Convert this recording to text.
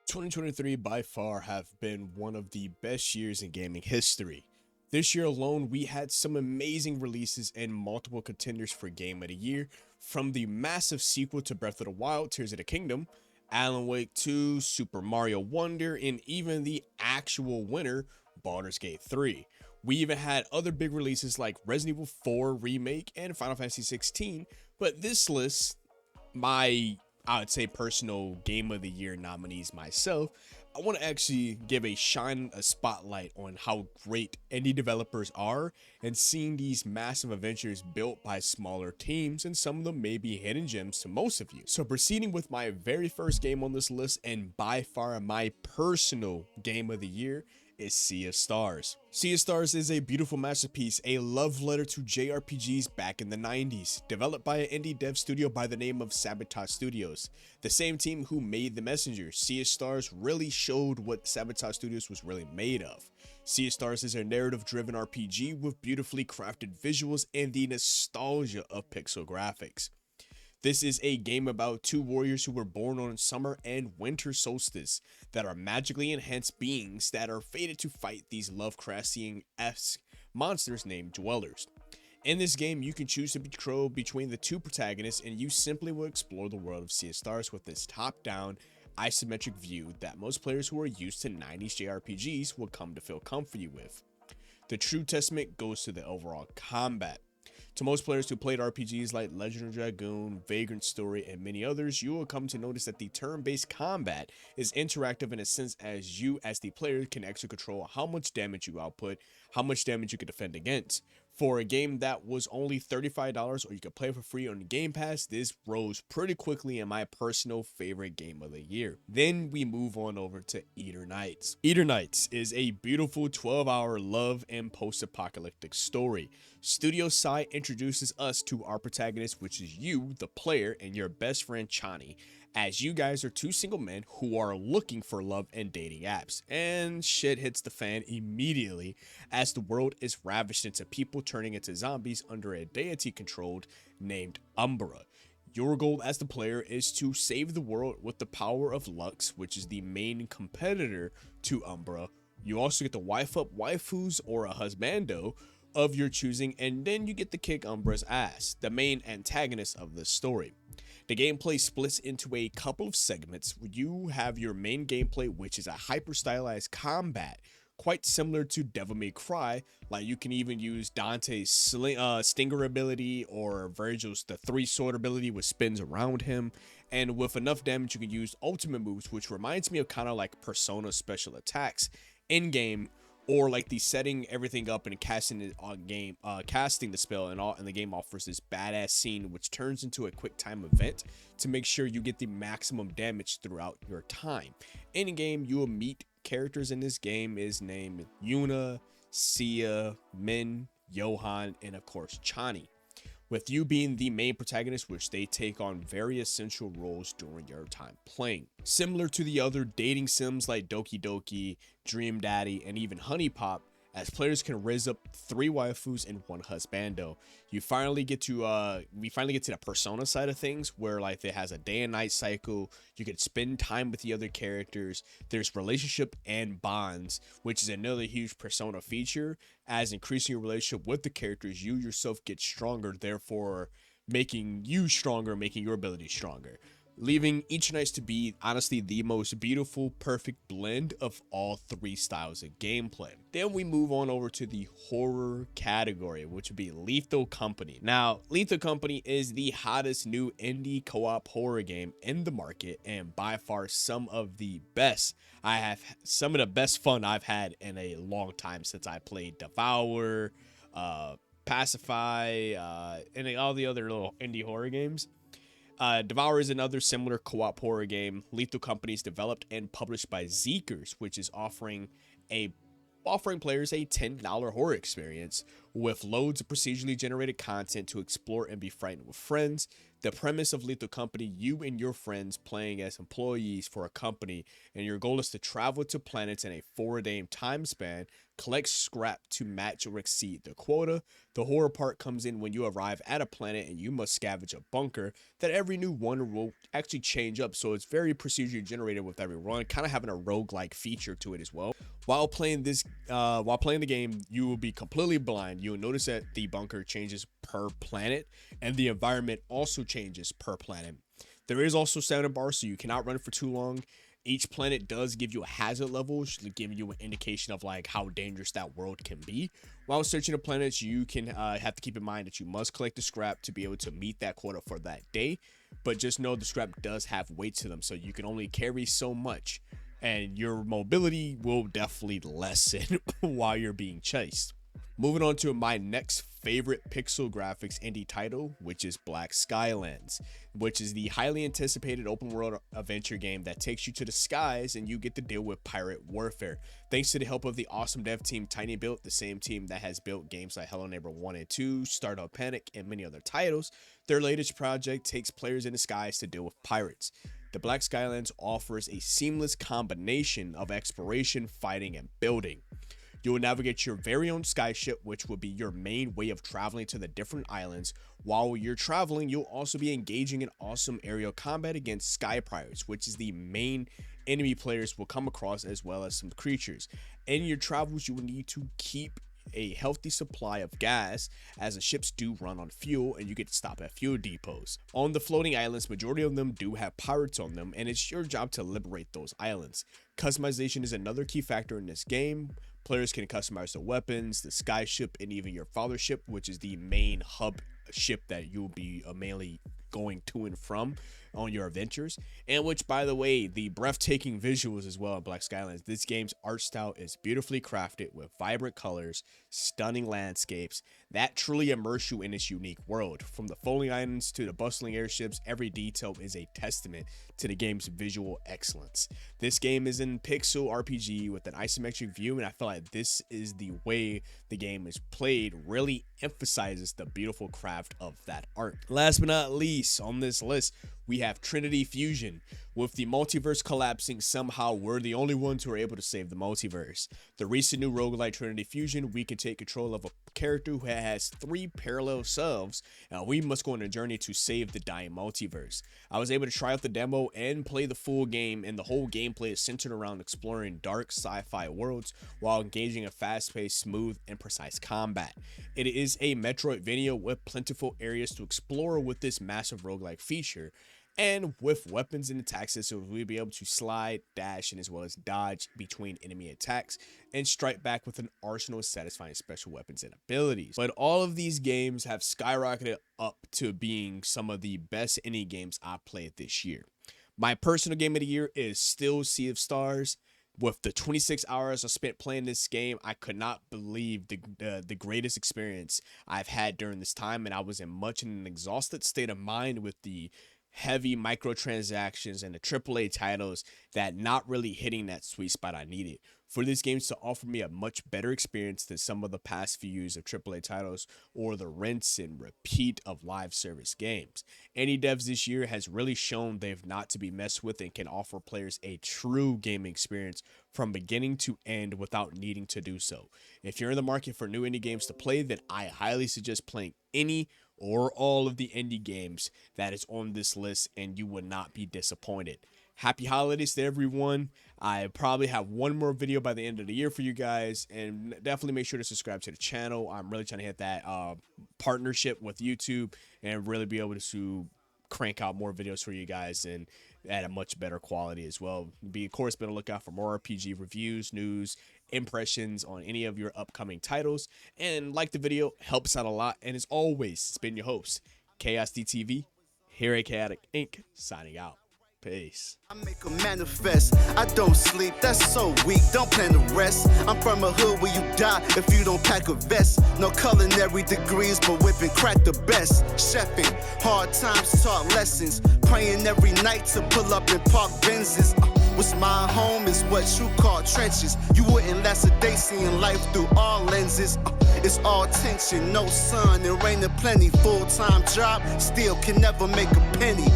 2023 by far have been one of the best years in gaming history. This year alone, we had some amazing releases and multiple contenders for Game of the Year, from the massive sequel to Breath of the Wild, Tears of the Kingdom, Alan Wake 2, Super Mario Wonder, and even the actual winner, Baldurs Gate 3. We even had other big releases like Resident Evil 4 Remake and Final Fantasy 16, but this list, I would say personal Game of the Year nominees myself, I want to actually give a spotlight on how great indie developers are and seeing these massive adventures built by smaller teams, and some of them may be hidden gems to most of you. So proceeding with my very first game on this list, and by far my personal Game of the Year, is Sea of Stars. Sea of Stars is a beautiful masterpiece, a love letter to JRPGs back in the 90s, developed by an indie dev studio by the name of Sabotage Studios, the same team who made The Messenger. Sea of Stars really showed what Sabotage Studios was really made of. Sea of Stars is a narrative-driven RPG with beautifully crafted visuals and the nostalgia of pixel graphics. This is a game about two warriors who were born on summer and winter solstice that are magically enhanced beings that are fated to fight these Lovecraftian-esque monsters named Dwellers. In this game, you can choose to control between the two protagonists, and you simply will explore the world of Sea of Stars with this top-down, isometric view that most players who are used to 90s JRPGs will come to feel comfy with. The true testament goes to the overall combat. To most players who played RPGs like Legend of Dragoon, Vagrant Story, and many others, you will come to notice that the turn-based combat is interactive in a sense, as you as the player can actually control how much damage you output, how much damage you can defend against. For a game that was only $35 or you could play for free on the Game Pass, this rose pretty quickly in my personal favorite game of the year. Then we move on over to Eer Knights. Eer Knights is a beautiful 12-hour love and post-apocalyptic story. Studio Sai introduces us to our protagonist, which is you, the player, and your best friend Chani, as you guys are two single men who are looking for love and dating apps. And shit hits the fan immediately as the world is ravished into people turning into zombies under a deity controlled named Umbra. Your goal as the player is to save the world with the power of Lux, which is the main competitor to Umbra. You also get to wife up waifus or a husbando of your choosing, and then you get to kick Umbra's ass, the main antagonist of this story. The gameplay splits into a couple of segments. You have your main gameplay, which is a hyper-stylized combat, quite similar to Devil May Cry. Like, you can even use Dante's Stinger ability or Virgil's the three sword ability, which spins around him. And with enough damage, you can use ultimate moves, which reminds me of kind of like Persona special attacks in-game, or like the setting everything up and casting it on game, casting the spell, and the game offers this badass scene which turns into a quick time event to make sure you get the maximum damage throughout your time. In game, you will meet characters in this game is named Yuna, Sia, Min, Johan, and of course Chani, with you being the main protagonist, which they take on very essential roles during your time playing. Similar to the other dating sims like Doki Doki, Dream Daddy, and even Honey Pop, as players can raise up 3 waifus and 1 husbando. We finally get to the Persona side of things, where like it has a day and night cycle. You can spend time with the other characters. There's relationship and bonds, which is another huge Persona feature. As increasing your relationship with the characters, you yourself get stronger, therefore making you stronger, making your ability stronger, leaving each Knights to be honestly the most beautiful, perfect blend of all 3 styles of gameplay. Then we move on over to the horror category, which would be Lethal Company. Now, Lethal Company is the hottest new indie co-op horror game in the market, and by far some of the best fun I've had in a long time since I played Devour, Pacify, and all the other little indie horror games. Devour is another similar co-op horror game. Lethal Company is developed and published by Zeekers, which is offering players a $10 horror experience with loads of procedurally generated content to explore and be frightened with friends. The premise of Lethal Company: you and your friends playing as employees for a company, and your goal is to travel to planets in a 4-day time span, Collect scrap to match or exceed the quota. The horror part comes in when you arrive at a planet and you must scavenge a bunker that every new one will actually change up, so it's very procedurally generated with every run, kind of having a roguelike feature to it as well. While playing the game, you will be completely blind. You will notice that the bunker changes per planet, and the environment also changes per planet. There is also stamina bar, so you cannot run for too long. Each planet does give you a hazard level, giving you an indication of like how dangerous that world can be. While searching the planets, you can have to keep in mind that you must collect the scrap to be able to meet that quota for that day. But just know the scrap does have weight to them, so you can only carry so much, and your mobility will definitely lessen while you're being chased. Moving on to my next favorite pixel graphics indie title, which is Black Skylands, which is the highly anticipated open world adventure game that takes you to the skies and you get to deal with pirate warfare. Thanks to the help of the awesome dev team Tiny Built, the same team that has built games like Hello Neighbor 1 and 2, Startup Panic, and many other titles, their latest project takes players in the skies to deal with pirates. The Black Skylands offers a seamless combination of exploration, fighting, and building. You will navigate your very own skyship, which will be your main way of traveling to the different islands. While you're traveling, you'll also be engaging in awesome aerial combat against sky pirates, which is the main enemy players will come across, as well as some creatures. In your travels, you will need to keep a healthy supply of gas, as the ships do run on fuel and you get to stop at fuel depots. On the floating islands, majority of them do have pirates on them, and it's your job to liberate those islands. Customization is another key factor in this game. Players can customize the weapons, the sky ship, and even your father ship, which is the main hub ship that you'll be mainly going to and from on your adventures, and which, by the way, the breathtaking visuals as well in Black Skylands. This game's art style is beautifully crafted with vibrant colors, stunning landscapes that truly immerse you in its unique world. From the floating islands to the bustling airships, every detail is a testament to the game's visual excellence. This game is in pixel RPG with an isometric view, and I feel like this is the way the game is played really emphasizes the beautiful craft of that art. Last but not least on this list, we have Trinity Fusion. With the multiverse collapsing, somehow we're the only ones who are able to save the multiverse. The recent new roguelike Trinity Fusion, we can take control of a character who has 3 parallel selves, and we must go on a journey to save the dying multiverse. I was able to try out the demo and play the full game, and the whole gameplay is centered around exploring dark sci-fi worlds while engaging in fast-paced, smooth, and precise combat. It is a Metroidvania with plentiful areas to explore with this massive roguelike feature. And with weapons and attack systems, we'll be able to slide, dash, and as well as dodge between enemy attacks and strike back with an arsenal of satisfying special weapons and abilities. But all of these games have skyrocketed up to being some of the best indie games I've played this year. My personal game of the year is still Sea of Stars. With the 26 hours I spent playing this game, I could not believe the greatest experience I've had during this time, and I was in much an exhausted state of mind with the heavy microtransactions and the AAA titles that not really hitting that sweet spot I needed. For these games to offer me a much better experience than some of the past few years of AAA titles or the rinse and repeat of live service games. Indie devs this year has really shown they've not to be messed with and can offer players a true gaming experience from beginning to end without needing to do so. If you're in the market for new indie games to play, then I highly suggest playing any or all of the indie games that is on this list, and you will not be disappointed. Happy holidays to everyone. I probably have one more video by the end of the year for you guys, and definitely make sure to subscribe to the channel. I'm really trying to hit that partnership with YouTube and really be able to crank out more videos for you guys and at a much better quality as well. Of course, be on the lookout for more RPG reviews, news, impressions on any of your upcoming titles, and like the video, helps out a lot. And as always, it's been your host, Chaos DTV, here at Chaotic Inc., signing out. Peace. I make a manifest. I don't sleep, that's so weak. Don't plan to rest. I'm from a hood where you die if you don't pack a vest. No culinary degrees, but whipping crack the best. Chefing, hard times taught lessons. Praying every night to pull up in park Benzes. What's my home is what you call trenches. You wouldn't last a day seeing life through all lenses. It's all tension, no sun, and rain and plenty. Full-time job, still can never make a penny.